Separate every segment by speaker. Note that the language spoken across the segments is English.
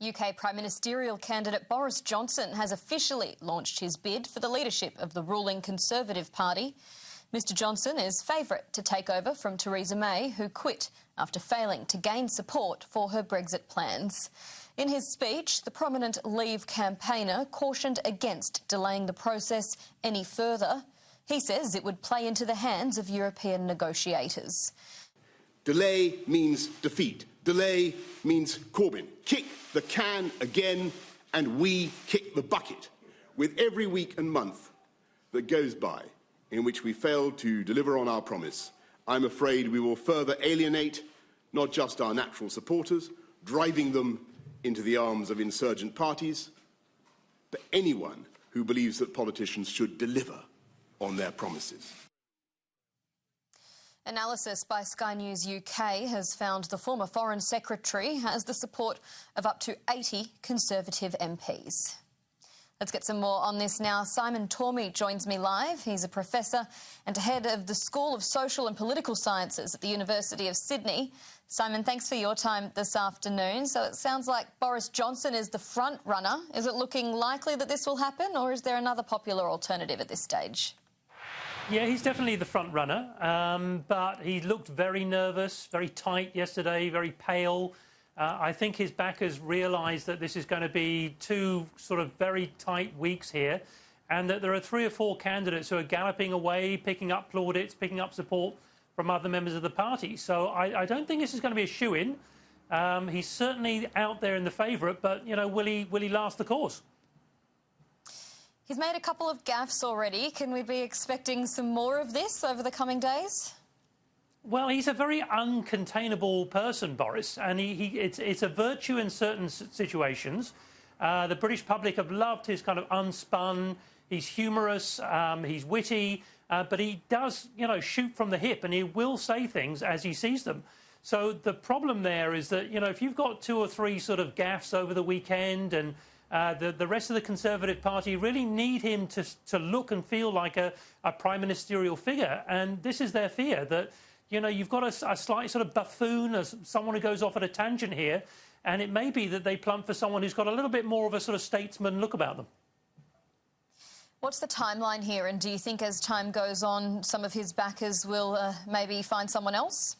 Speaker 1: UK Prime Ministerial candidate Boris Johnson has officially launched his bid for the leadership of the ruling Conservative Party. Mr Johnson is favourite to take over from Theresa May, who quit after failing to gain support for her Brexit plans. In his speech, the prominent Leave campaigner cautioned against delaying the process any further. He says it would play into the hands of European negotiators.
Speaker 2: Delay means defeat. Delay means Corbyn. Kick the can again, and we kick the bucket. With every week and month that goes by in which we fail to deliver on our promise, I'm afraid we will further alienate not just our natural supporters, driving them into the arms of insurgent parties, but anyone who believes that politicians should deliver on their promises.
Speaker 1: Analysis by Sky News UK has found the former Foreign Secretary has the support of up to 80 Conservative MPs. Let's get some more on this now. Simon Tormey joins me live. He's a professor and head of the School of Social and Political Sciences at the University of Sydney. Simon, thanks for your time this afternoon. So it sounds like Boris Johnson is the front runner. Is it looking likely that this will happen, or is there another popular alternative at this stage?
Speaker 3: Yeah, he's definitely the front runner, but he looked very nervous, very tight yesterday, very pale. I think his backers realise that this is going to be two sort of very tight weeks here, and that there are 3 or 4 candidates who are galloping away, picking up plaudits, picking up support from other members of the party. So I don't think this is going to be a shoo-in. He's certainly out there in the favourite, but, you know, will he last the course?
Speaker 1: He's made a couple of gaffes already. Can we be expecting some more of this over the coming days?
Speaker 3: Well, he's a very uncontainable person, Boris, and it's a virtue in certain situations. The British public have loved his kind of unspun, he's humorous, he's witty, but he does, you know, shoot from the hip, and he will say things as he sees them. So the problem there is that, you know, if you've got 2 or 3 sort of gaffes over the weekend and the rest of the Conservative Party really need him to look and feel like a prime ministerial figure. And this is their fear, that, you know, you've got a slight sort of buffoon, as someone who goes off at a tangent here, and it may be that they plump for someone who's got a little bit more of a sort of statesman look about them.
Speaker 1: What's the timeline here, and do you think as time goes on some of his backers will maybe find someone else?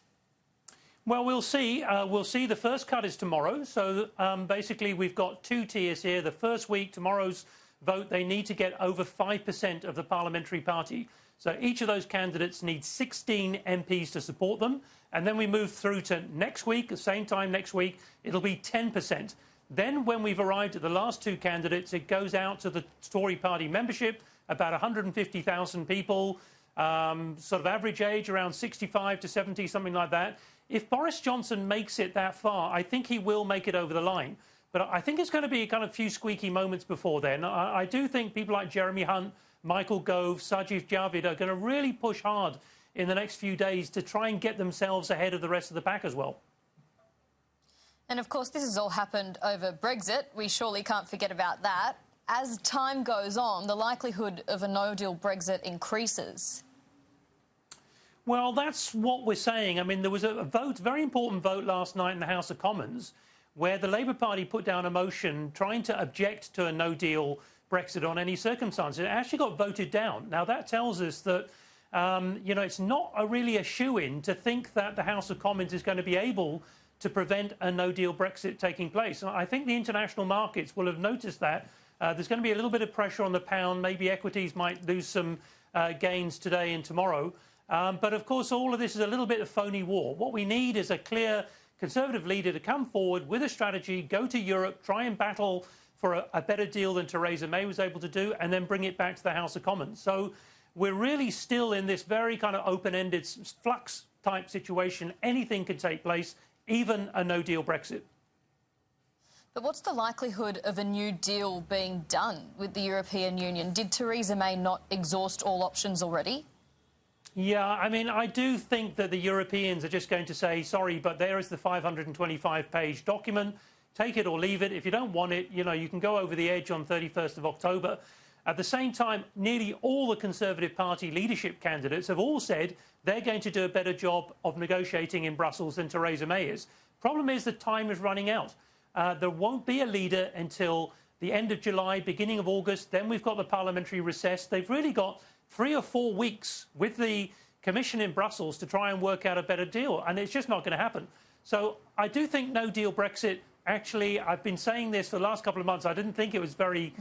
Speaker 3: Well, we'll see. We'll see. The first cut is tomorrow. So basically we've got 2 tiers here. The first week, tomorrow's vote, they need to get over 5% of the parliamentary party. So each of those candidates needs 16 MPs to support them. And then we move through to next week, the same time next week, it'll be 10%. Then when we've arrived at the last 2 candidates, it goes out to the Tory party membership, about 150,000 people, sort of average age around 65 to 70, something like that. If Boris Johnson makes it that far, I think he will make it over the line. But I think it's going to be a kind of few squeaky moments before then. I do think people like Jeremy Hunt, Michael Gove, Sajid Javid are going to really push hard in the next few days to try and get themselves ahead of the rest of the pack as well.
Speaker 1: And of course, this has all happened over Brexit. We surely can't forget about that. As time goes on, the likelihood of a no-deal Brexit increases.
Speaker 3: Well, that's what we're saying. I mean, there was a vote, very important vote last night in the House of Commons, where the Labour Party put down a motion trying to object to a no-deal Brexit on any circumstances. It actually got voted down. Now, that tells us that, you know, it's not really a shoo-in to think that the House of Commons is going to be able to prevent a no-deal Brexit taking place. And I think the international markets will have noticed that. There's going to be a little bit of pressure on the pound. Maybe equities might lose some gains today and tomorrow. But, of course, all of this is a little bit of phony war. What we need is a clear Conservative leader to come forward with a strategy, go to Europe, try and battle for a better deal than Theresa May was able to do, and then bring it back to the House of Commons. So we're really still in this very kind of open-ended flux-type situation. Anything could take place, even a no-deal Brexit.
Speaker 1: But what's the likelihood of a new deal being done with the European Union? Did Theresa May not exhaust all options already?
Speaker 3: Yeah, I mean, I do think that the Europeans are just going to say, sorry, but there is the 525-page document. Take it or leave it. If you don't want it, you know, you can go over the edge on 31st of October. At the same time, nearly all the Conservative Party leadership candidates have all said they're going to do a better job of negotiating in Brussels than Theresa May is. Problem is that time is running out. There won't be a leader until the end of July, beginning of August. Then we've got the parliamentary recess. They've really got 3 or 4 weeks with the Commission in Brussels to try and work out a better deal, and it's just not going to happen. So I do think no-deal Brexit, actually, I've been saying this for the last couple of months. I didn't think it was very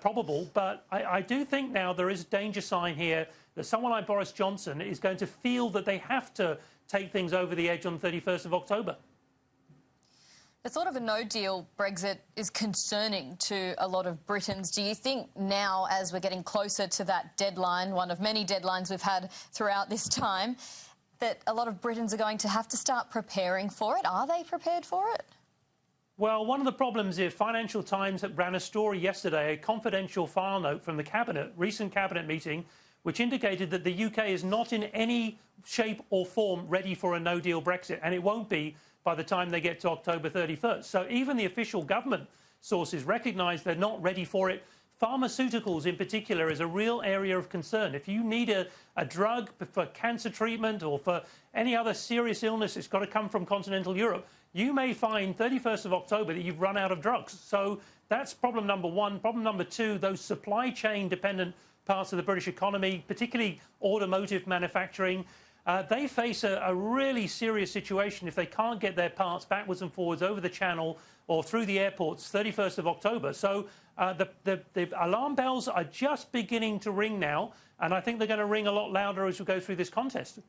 Speaker 3: probable, but I do think now there is a danger sign here that someone like Boris Johnson is going to feel that they have to take things over the edge on the 31st of October.
Speaker 1: The thought of a no-deal Brexit is concerning to a lot of Britons. Do you think now, as we're getting closer to that deadline, one of many deadlines we've had throughout this time, that a lot of Britons are going to have to start preparing for it? Are they prepared for it?
Speaker 3: Well, one of the problems is Financial Times ran a story yesterday, a confidential file note from the recent cabinet meeting, which indicated that the UK is not in any shape or form ready for a no-deal Brexit, and it won't be by the time they get to October 31st. So even the official government sources recognise they're not ready for it. Pharmaceuticals in particular is a real area of concern. If you need a drug for cancer treatment or for any other serious illness, it's got to come from continental Europe. You may find 31st of October that you've run out of drugs. So that's problem number one. Problem number two, those supply chain dependent parts of the British economy, particularly automotive manufacturing, they face a really serious situation if they can't get their parts backwards and forwards over the channel or through the airports 31st of October. So the alarm bells are just beginning to ring now, and I think they're going to ring a lot louder as we go through this contest.